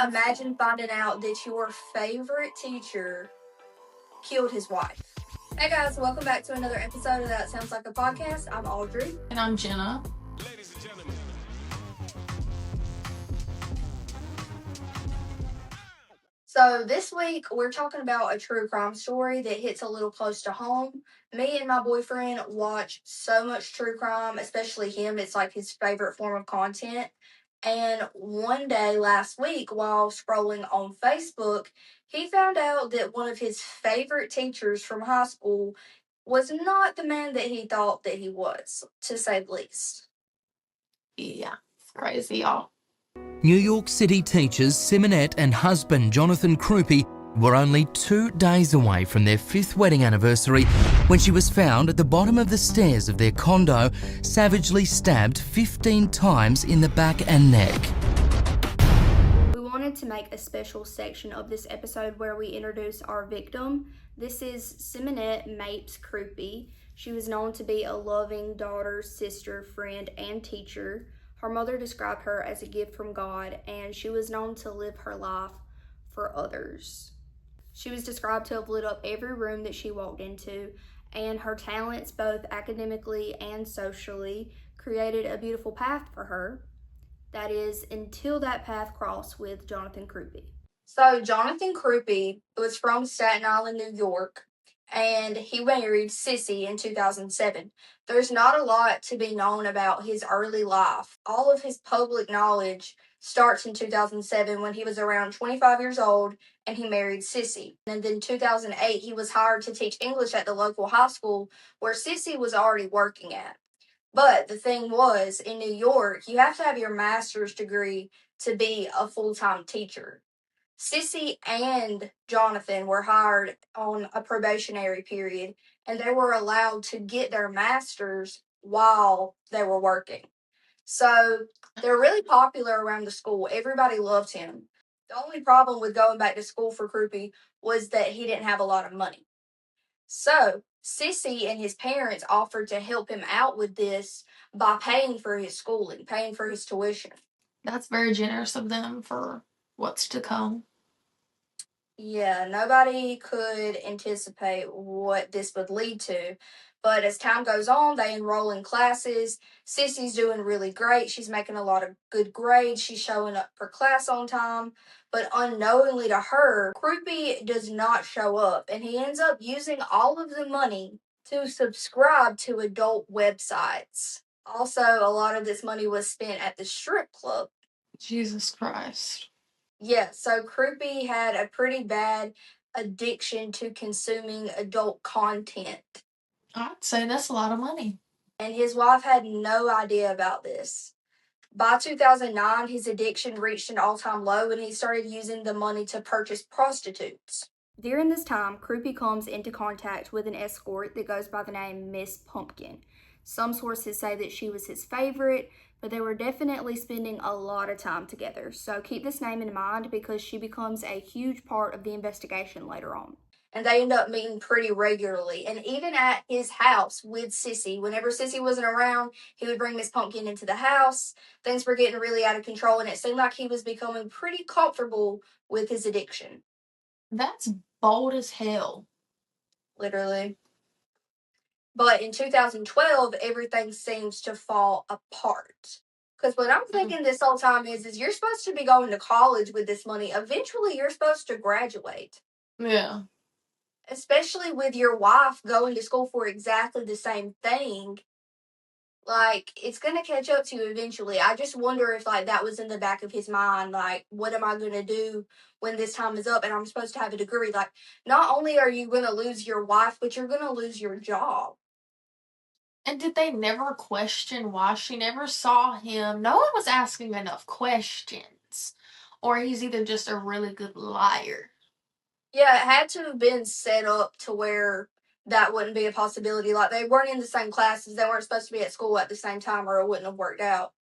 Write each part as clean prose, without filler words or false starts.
Imagine finding out that your favorite teacher killed his wife. Hey guys, welcome back to another episode of That Sounds Like a Podcast. I'm Audrey. And I'm Jenna. Ladies and gentlemen. So this week we're talking about a true crime story that hits a little close to home. Me and my boyfriend watch so much true crime, especially him. It's like his favorite form of content. And one day last week, while scrolling on Facebook, he found out that one of his favorite teachers from high school was not the man that he thought that he was, to say the least. Yeah, it's crazy, y'all. New York City teachers Simonette and husband Jonathan Crupi were only 2 days away from their 5th wedding anniversary when she was found at the bottom of the stairs of their condo, savagely stabbed 15 times in the back and neck. We wanted to make a special section of this episode where we introduce our victim. This is Simonette Mapes Crupi. She was known to be a loving daughter, sister, friend, and teacher. Her mother described her as a gift from God, and she was known to live her life for others. She was described to have lit up every room that she walked into, and her talents, both academically and socially, created a beautiful path for her. That is, until that path crossed with Jonathan Crupi. So Jonathan Crupi was from Staten Island, New York, and he married Sissy in 2007. There's not a lot to be known about his early life. All of his public knowledge starts in 2007 when he was around 25 years old and he married Sissy. And then 2008, he was hired to teach English at the local high school where Sissy was already working at. But the thing was, in New York, you have to have your master's degree to be a full-time teacher. Sissy and Jonathan were hired on a probationary period, and they were allowed to get their masters while they were working. So they're really popular around the school. Everybody loved him. The only problem with going back to school for Crupi was that he didn't have a lot of money. So Sissy and his parents offered to help him out with this by paying for his schooling, paying for his tuition. That's very generous of them for what's to come. Yeah, nobody could anticipate what this would lead to. But as time goes on, they enroll in classes. Sissy's doing really great. She's making a lot of good grades. She's showing up for class on time. But unknowingly to her, Crupi does not show up. And he ends up using all of the money to subscribe to adult websites. Also, a lot of this money was spent at the strip club. Jesus Christ. Yeah, so Crupi had a pretty bad addiction to consuming adult content. I'd say that's a lot of money. And his wife had no idea about this. By 2009, his addiction reached an all-time low and he started using the money to purchase prostitutes. During this time, Crupi comes into contact with an escort that goes by the name Miss Pumpkin. Some sources say that she was his favorite, but they were definitely spending a lot of time together. So keep this name in mind because she becomes a huge part of the investigation later on. And they end up meeting pretty regularly. And even at his house with Sissy, whenever Sissy wasn't around, he would bring Miss Pumpkin into the house. Things were getting really out of control, and it seemed like he was becoming pretty comfortable with his addiction. That's bold as hell. Literally. But in 2012, everything seems to fall apart. Because what I'm thinking this whole time is you're supposed to be going to college with this money. Eventually, you're supposed to graduate. Yeah. Especially with your wife going to school for exactly the same thing. Like, it's going to catch up to you eventually. I just wonder if, like, that was in the back of his mind. Like, what am I going to do when this time is up and I'm supposed to have a degree? Like, not only are you going to lose your wife, but you're going to lose your job. And did they never question why she never saw him? No one was asking enough questions. Or he's either just a really good liar. Yeah, it had to have been set up to where that wouldn't be a possibility. Like, they weren't in the same classes. They weren't supposed to be at school at the same time or it wouldn't have worked out.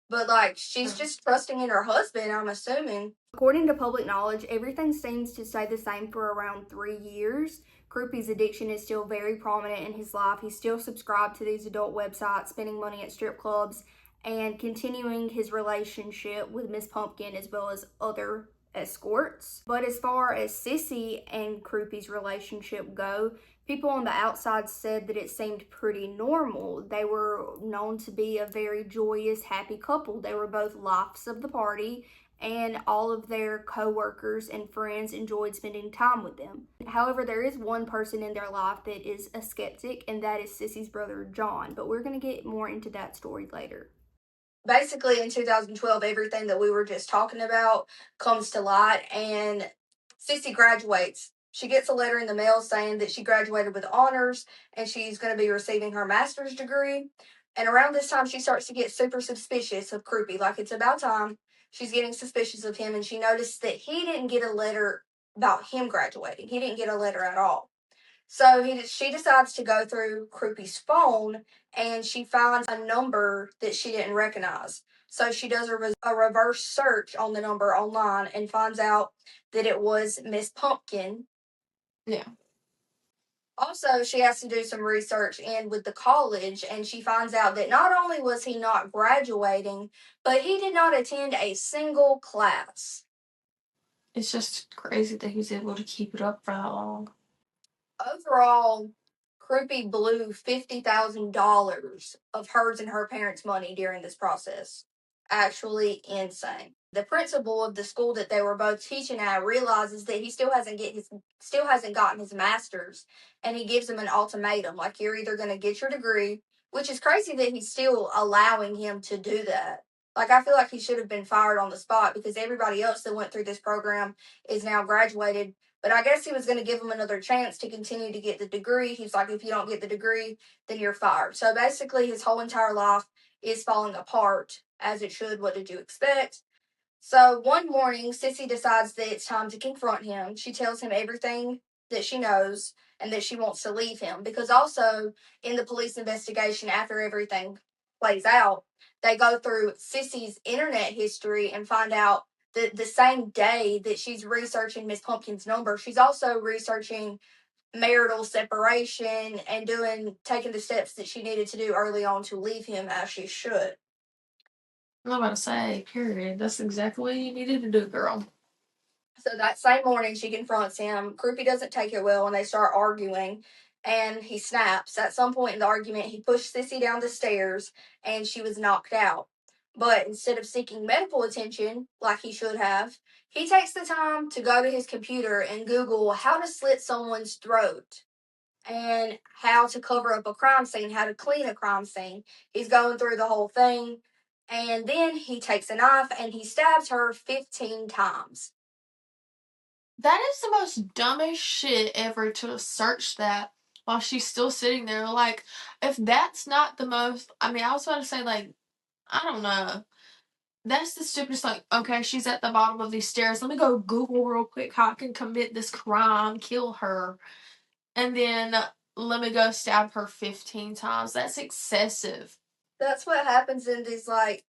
But, like, she's just trusting in her husband, I'm assuming. According to public knowledge, everything seems to stay the same for around 3 years. Crupi's addiction is still very prominent in his life. He's still subscribed to these adult websites, spending money at strip clubs, and continuing his relationship with Miss Pumpkin as well as other escorts. But as far as Sissy and Croupy's relationship go, people on the outside said that it seemed pretty normal. They were known to be a very joyous, happy couple. They were both lives of the party, and all of their co-workers and friends enjoyed spending time with them. However, there is one person in their life that is a skeptic, and that is Sissy's brother John, but we're going to get more into that story later. Basically, in 2012, everything that we were just talking about comes to light, and Sissy graduates. She gets a letter in the mail saying that she graduated with honors and she's going to be receiving her master's degree. And around this time, she starts to get super suspicious of Croupy. Like, it's about time. She's getting suspicious of him, and she noticed that he didn't get a letter about him graduating. He didn't get a letter at all. So she decides to go through Croupy's phone, and she finds a number that she didn't recognize. So she does a reverse search on the number online and finds out that it was Miss Pumpkin. Yeah. Also, she has to do some research in with the college, and she finds out that not only was he not graduating, but he did not attend a single class. It's just crazy that he's able to keep it up for that long. Overall, Croupy blew $50,000 of hers and her parents' money during this process. Actually insane. The principal of the school that they were both teaching at realizes that he still hasn't gotten his master's, and he gives him an ultimatum, like, you're either going to get your degree, which is crazy that he's still allowing him to do that. Like, I feel like he should have been fired on the spot, because everybody else that went through this program is now graduated. But I guess he was going to give him another chance to continue to get the degree. He's like, if you don't get the degree, then you're fired. So basically, his whole entire life is falling apart, as it should. What did you expect? So one morning, Sissy decides that it's time to confront him. She tells him everything that she knows and that she wants to leave him. Because also, in the police investigation, after everything plays out, they go through Sissy's internet history and find out that the same day that she's researching Miss Pumpkin's number, she's also researching marital separation and taking the steps that she needed to do early on to leave him as she should. I'm about to say, period. That's exactly what you needed to do, girl. So that same morning, she confronts him. Croupy doesn't take it well, and they start arguing, and he snaps. At some point in the argument, he pushed Sissy down the stairs, and she was knocked out. But instead of seeking medical attention, like he should have, he takes the time to go to his computer and Google how to slit someone's throat and how to cover up a crime scene, how to clean a crime scene. He's going through the whole thing, and then he takes a knife and he stabs her 15 times. That is the most dumbest shit ever to search that while she's still sitting there. Like, if that's not the most, I mean, I was about to say, like, I don't know. That's the stupidest, like, okay, she's at the bottom of these stairs. Let me go Google real quick how I can commit this crime, kill her, and then let me go stab her 15 times. That's excessive. That's what happens in these, like,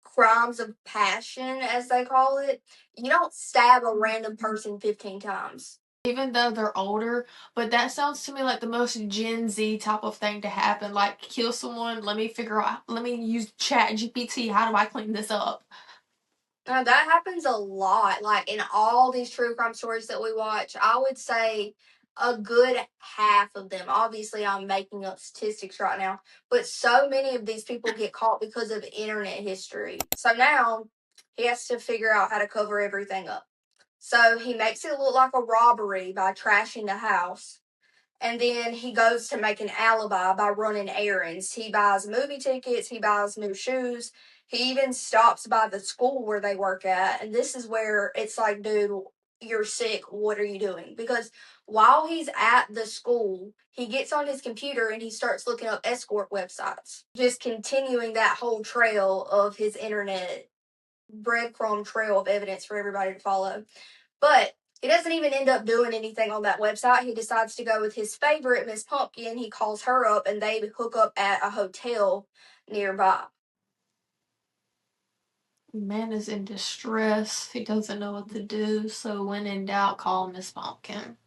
crimes of passion, as they call it. You don't stab a random person 15 times. Even though they're older, but that sounds to me like the most Gen Z type of thing to happen. Like, kill someone, let me use Chat GPT, how do I clean this up? Now, that happens a lot. Like, in all these true crime stories that we watch, I would say a good half of them. Obviously, I'm making up statistics right now, but so many of these people get caught because of internet history. So now he has to figure out how to cover everything up. So he makes it look like a robbery by trashing the house. And then he goes to make an alibi by running errands. He buys movie tickets, he buys new shoes. He even stops by the school where they work at. And this is where it's like, dude, you're sick. What are you doing? Because while he's at the school, he gets on his computer and he starts looking up escort websites. Just continuing that whole trail of his internet breadcrumb trail of evidence for everybody to follow. But he doesn't even end up doing anything on that website. He decides to go with his favorite, Miss Pumpkin. He calls her up, and they hook up at a hotel nearby. Man is in distress. He doesn't know what to do, so when in doubt, call Miss Pumpkin.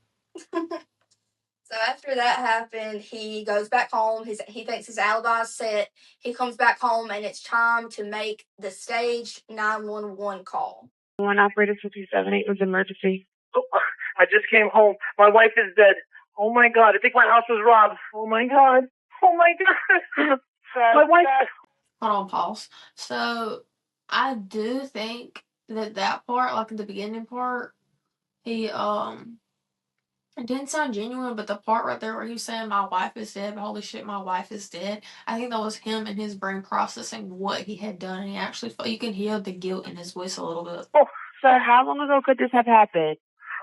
So after that happened, he goes back home. He thinks his alibi's set. He comes back home, and it's time to make the staged 911 call. One operator 278 was emergency. Oh, I just came home. My wife is dead. Oh my God, I think my house was robbed. Oh my God. Oh my God. My wife. Hold on, pause. So I do think that part, like the beginning part, he it didn't sound genuine, but the part right there where he was saying my wife is dead, but holy shit, my wife is dead. I think that was him and his brain processing what he had done, and he actually felt you can hear the guilt in his voice a little bit. Oh, sir, how long ago could this have happened?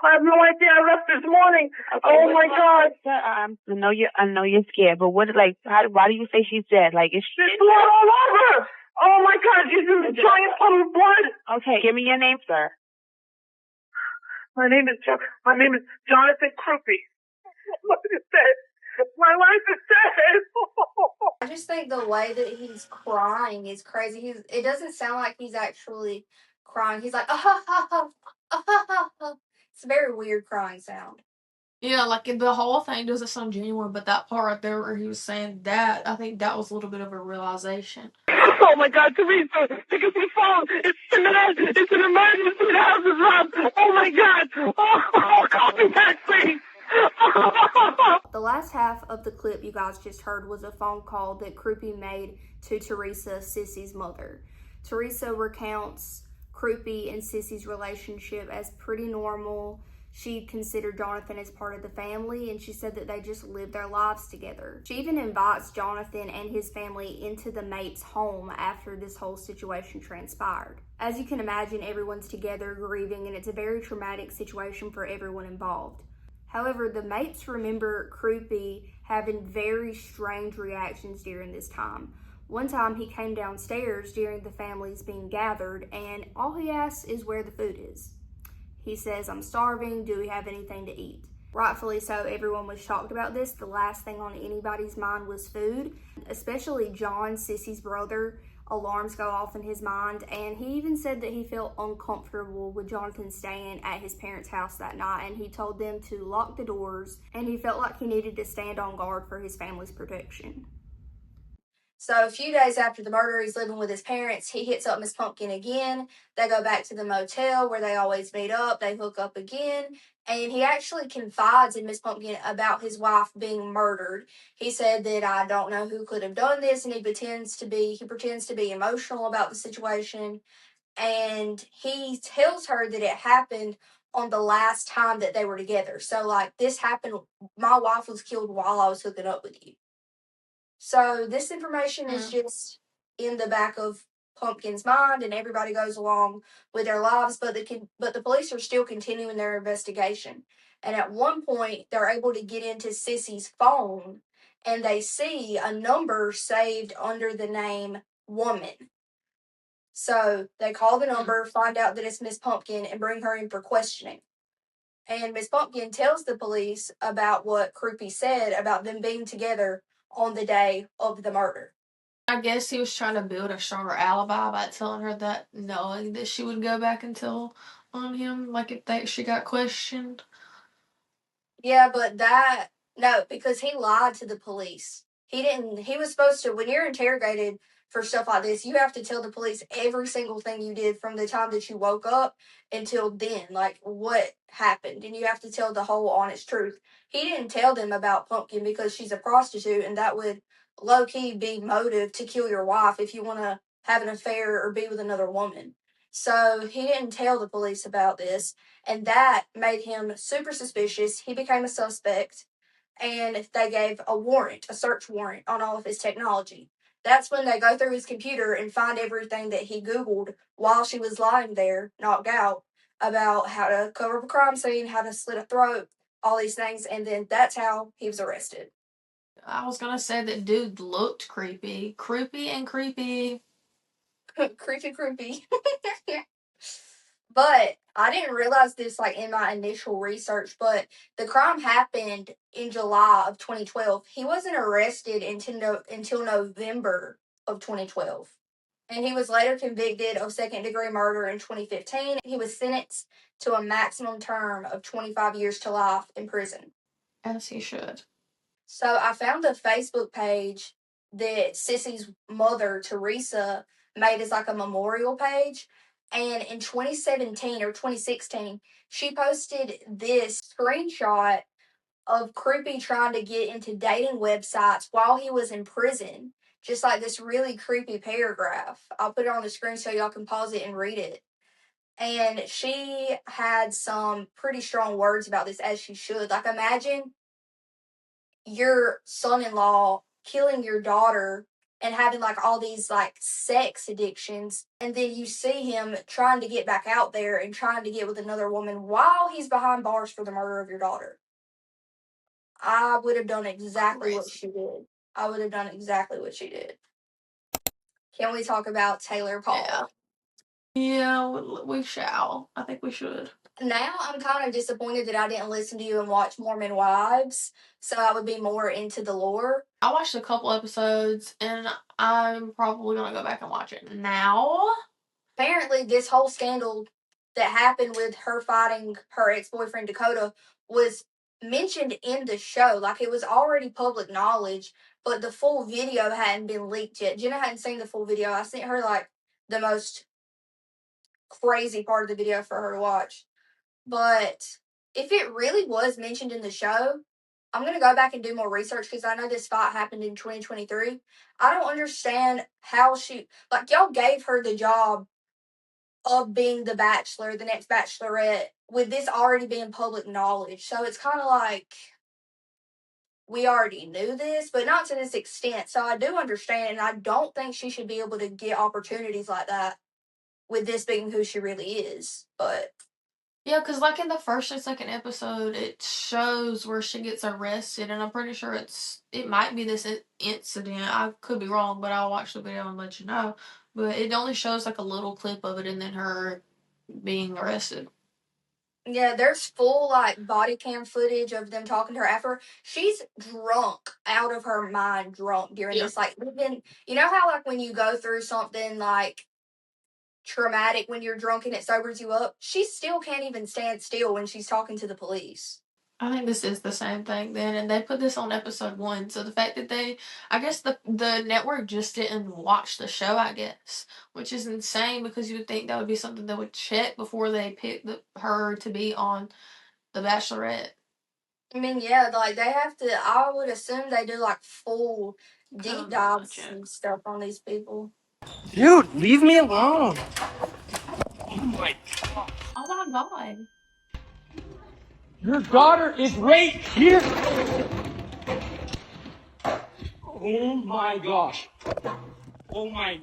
I have no idea. I left this morning. Okay, oh my God. Sir, I know you're scared, but why do you say she's dead? Like, is she? There's blood all over. Oh my God, she's in a giant puddle of blood. Okay, give me your name, sir. My name is Jonathan Croupy. My wife is dead. My wife is dead. I just think the way that he's crying is crazy. It doesn't sound like he's actually crying. He's like, ah ha ha ha, ah ha ha ha. It's a very weird crying sound. Yeah, like the whole thing doesn't sound genuine, but that part right there where he was saying that, I think that was a little bit of a realization. Oh my God, Teresa, pick up the phone. It's Simonette. It's an emergency. The house is robbed. Oh my God. Oh, call me back, please. The last half of the clip you guys just heard was a phone call that Croupy made to Teresa, Sissy's mother. Teresa recounts Croupy and Sissy's relationship as pretty normal. She considered Jonathan as part of the family, and she said that they just lived their lives together. She even invites Jonathan and his family into the Mapes' home after this whole situation transpired. As you can imagine, everyone's together grieving, and it's a very traumatic situation for everyone involved. However, the Mapes remember Croupy having very strange reactions during this time. One time he came downstairs during the families being gathered, and all he asks is where the food is. He says, "I'm starving, do we have anything to eat?" Rightfully so, everyone was shocked about this. The last thing on anybody's mind was food, especially John, Sissy's brother. Alarms go off in his mind, and he even said that he felt uncomfortable with Jonathan staying at his parents' house that night, and he told them to lock the doors, and he felt like he needed to stand on guard for his family's protection. So a few days after the murder, he's living with his parents. He hits up Miss Pumpkin again. They go back to the motel where they always meet up. They hook up again. And he actually confides in Miss Pumpkin about his wife being murdered. He said that I don't know who could have done this, and he pretends to be emotional about the situation. And he tells her that it happened on the last time that they were together. So like, this happened, my wife was killed while I was hooking up with you. So this information is just in the back of Pumpkin's mind, and everybody goes along with their lives, but the police are still continuing their investigation. And at one point, they're able to get into Sissy's phone, and they see a number saved under the name Woman. So they call the number, find out that it's Miss Pumpkin, and bring her in for questioning. And Miss Pumpkin tells the police about what Croupy said about them being together on the day of the murder. I guess he was trying to build a stronger alibi by telling her that, knowing that she would go back and tell on him, like if she got questioned. Yeah, but no, because he lied to the police. He was supposed to, when you're interrogated for stuff like this, you have to tell the police every single thing you did from the time that you woke up until then, like what happened. And you have to tell the whole honest truth. He didn't tell them about Pumpkin because she's a prostitute, and that would low-key be motive to kill your wife if you want to have an affair or be with another woman. So he didn't tell the police about this, and that made him super suspicious. He became a suspect, and they gave a search warrant on all of his technology. That's when they go through his computer and find everything that he Googled while she was lying there, knocked out, about how to cover up a crime scene, how to slit a throat, all these things, and then that's how he was arrested. I was gonna say that dude looked creepy. Creepy and creepy. Creepy. But I didn't realize this like in my initial research, but the crime happened in July of 2012. He wasn't arrested until November of 2012. And he was later convicted of second-degree murder in 2015. He was sentenced to a maximum term of 25 years to life in prison. As he should. So I found a Facebook page that Sissy's mother, Teresa, made as like a memorial page. And in 2017 or 2016, she posted this screenshot of Creepy trying to get into dating websites while he was in prison. Just like this really creepy paragraph. I'll put it on the screen so y'all can pause it and read it. And she had some pretty strong words about this, as she should. Like, imagine your son-in-law killing your daughter and having like all these like sex addictions, and then you see him trying to get back out there and trying to get with another woman while he's behind bars for the murder of your daughter. I would have done exactly what she did. I would have done exactly what she did. Can we talk about Taylor Paul? Yeah, we shall. I think we should. Now I'm kind of disappointed that I didn't listen to you and watch Mormon Wives, so I would be more into the lore. I watched a couple episodes, and I'm probably gonna go back and watch it now. Apparently, this whole scandal that happened with her fighting her ex-boyfriend Dakota was mentioned in the show. Like, it was already public knowledge, but the full video hadn't been leaked yet. Jenna hadn't seen the full video. I sent her like the most crazy part of the video for her to watch. But if it really was mentioned in the show, I'm going to go back and do more research because I know this fight happened in 2023. I don't understand how she, like, y'all gave her the job of being the Bachelor, the next Bachelorette, with this already being public knowledge. So it's kind of like we already knew this, but not to this extent. So I do understand, and I don't think she should be able to get opportunities like that with this being who she really is. But Yeah, because like in the first and second episode, it shows where she gets arrested, and I'm pretty sure it might be this incident. I could be wrong, but I'll watch the video and let you know. But it only shows like a little clip of it, and then her being arrested. yeah, there's full like body cam footage of them talking to her after. She's drunk, out of her mind, drunk during this. Like, even, you know how like when you go through something like traumatic when you're drunk and it sobers you up, she still can't even stand still when she's talking to the police. I think this is the same thing then, and they put this on episode 1. So the fact that I guess the network just didn't watch the show, I guess, which is insane because you would think that would be something they would check before they pick her to be on The Bachelorette. I mean, yeah, like they have to. I would assume they do like full deep dives and stuff on these people. Dude, leave me alone. Oh my God. Oh my God. Your daughter is right here. Oh my gosh. Oh my.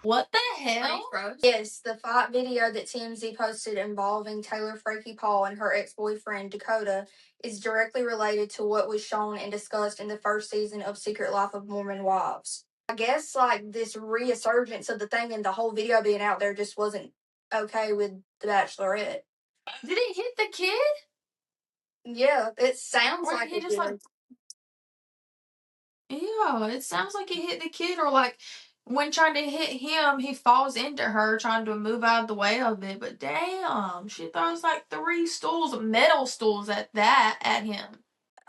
What the hell? Yes, the fight video that TMZ posted involving Taylor Frankie Paul and her ex-boyfriend Dakota is directly related to what was shown and discussed in the first season of Secret Life of Mormon Wives. I guess like this resurgence of the thing and the whole video being out there just wasn't okay with The Bachelorette. Did he hit the kid? Yeah, it sounds Or like he it just did. like, yeah, it sounds like he hit the kid, or like when trying to hit him, he falls into her trying to move out of the way of it. But damn, she throws like 3 stools, metal stools at him.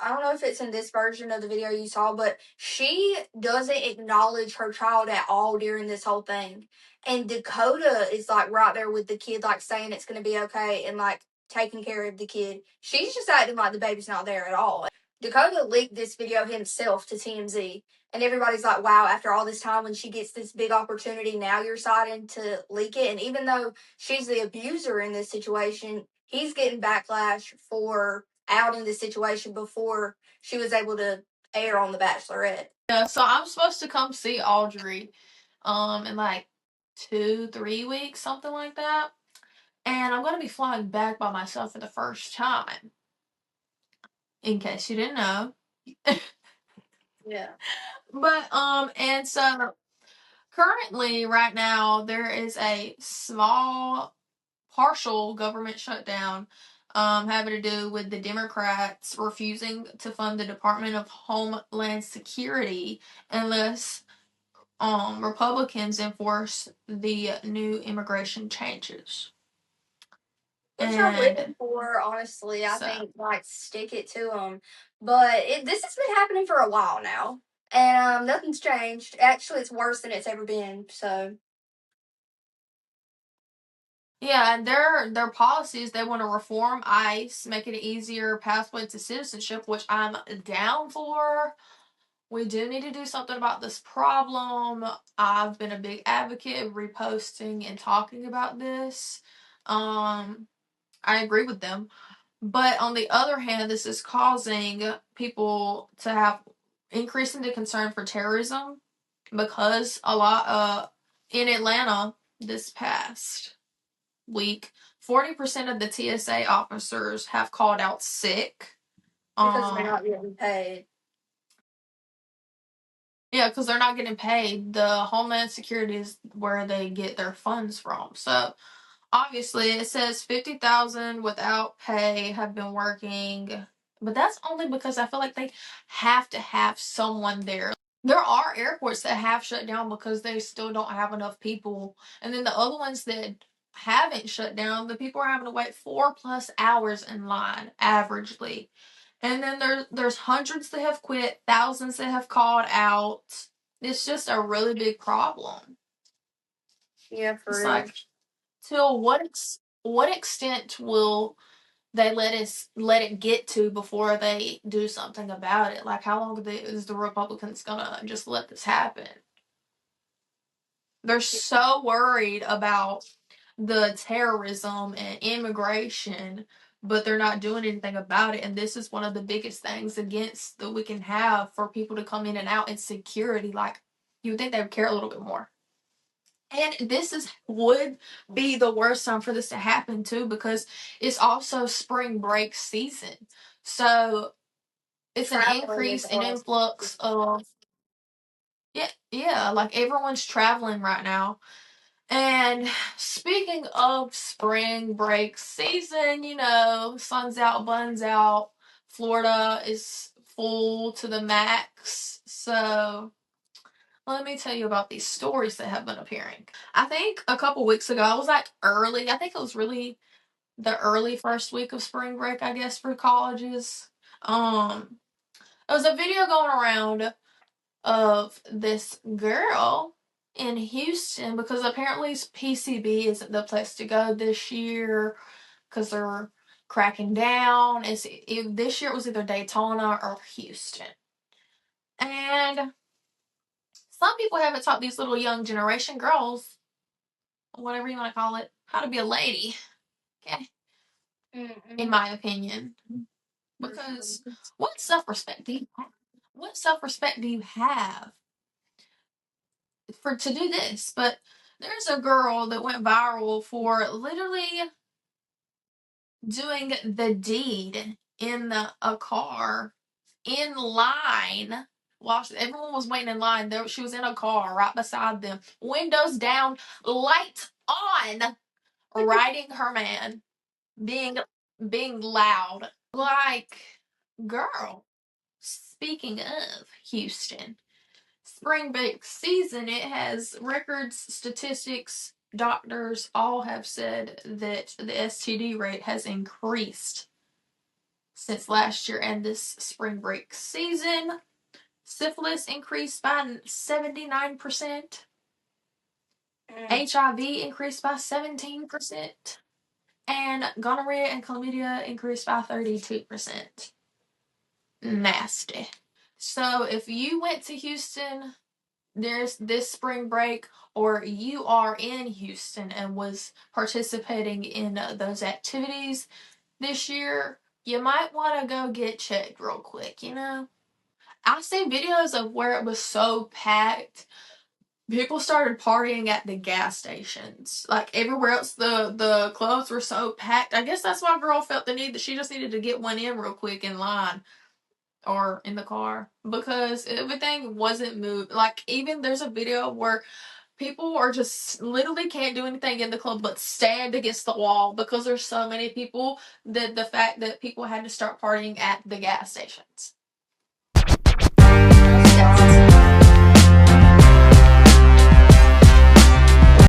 I don't know if it's in this version of the video you saw, but she doesn't acknowledge her child at all during this whole thing. And Dakota is like right there with the kid, like saying it's going to be okay and like taking care of the kid. She's just acting like the baby's not there at all. Dakota leaked this video himself to TMZ. And everybody's like, wow, after all this time, when she gets this big opportunity, now you're deciding to leak it. And even though she's the abuser in this situation, he's getting backlash for outing the situation before she was able to air on The Bachelorette. Yeah, so I'm supposed to come see Audrey in like 2-3 weeks, something like that. And I'm gonna be flying back by myself for the first time. In case you didn't know. Yeah. But and so currently right now there is a small partial government shutdown having to do with the Democrats refusing to fund the Department of Homeland Security unless Republicans enforce the new immigration changes. Which I'm with And it for, honestly. I so, think, like, stick it to them. But this has been happening for a while now. And nothing's changed. Actually, it's worse than it's ever been. So, yeah, and their policies, they want to reform ICE, make it an easier pathway to citizenship, which I'm down for. We do need to do something about this problem. I've been a big advocate of reposting and talking about this. I agree with them. But on the other hand, this is causing people to have increasing the concern for terrorism because a lot in Atlanta this past week, 40% of the TSA officers have called out sick. because they're not getting paid. Yeah, because they're not getting paid. The Homeland Security is where they get their funds from. So obviously, it says 50,000 without pay have been working, but that's only because I feel like they have to have someone there. There are airports that have shut down because they still don't have enough people, and then the other ones that haven't shut down, the people are having to wait 4+ hours in line averagely. And then there's hundreds that have quit, thousands that have called out. It's just a really big problem. Yeah, for It's real. like, till what extent will they let it get to before they do something about it? Like, how long is the Republicans gonna just let this happen? They're so worried about the terrorism and immigration, but they're not doing anything about it. And this is one of the biggest things against that we can have for people to come in and out, and security. Like, you would think they would care a little bit more. And would be the worst time for this to happen too, because it's also spring break season. So it's an Traveling increase is in awesome. influx of yeah, like everyone's traveling right now. And speaking of spring break season, sun's out, buns out. Florida is full to the max. So let me tell you about these stories that have been appearing. I think a couple weeks ago, I was like early. I think it was really the early first week of spring break, I guess, for colleges. There was a video going around of this girl in Houston because apparently PCB isn't the place to go this year because they're cracking down. This year it was either Daytona or Houston. And some people haven't taught these little young generation girls, whatever you want to call it, how to be a lady. Okay. In my opinion. Because what self-respect do you have? What self-respect do you have to do this? But there's a girl that went viral for literally doing the deed in a car in line while everyone was waiting in line. She was in a car right beside them, windows down, lights on, riding her man, being loud. Like, girl. Speaking of Houston, spring break season, it has records, statistics, doctors all have said that the STD rate has increased since last year and this spring break season. Syphilis increased by 79%. HIV increased by 17%. And gonorrhea and chlamydia increased by 32%. Nasty. So if you went to Houston there's this spring break, or you are in Houston and was participating in those activities this year, you might want to go get checked real quick. I see videos of where it was so packed. People started partying at the gas stations. Like, everywhere else, the clubs were so packed. I guess that's why girl felt the need that she just needed to get one in real quick in line or in the car, because everything wasn't moved. Like, even there's a video where people are just literally can't do anything in the club but stand against the wall because there's so many people, that the fact that people had to start partying at the gas stations.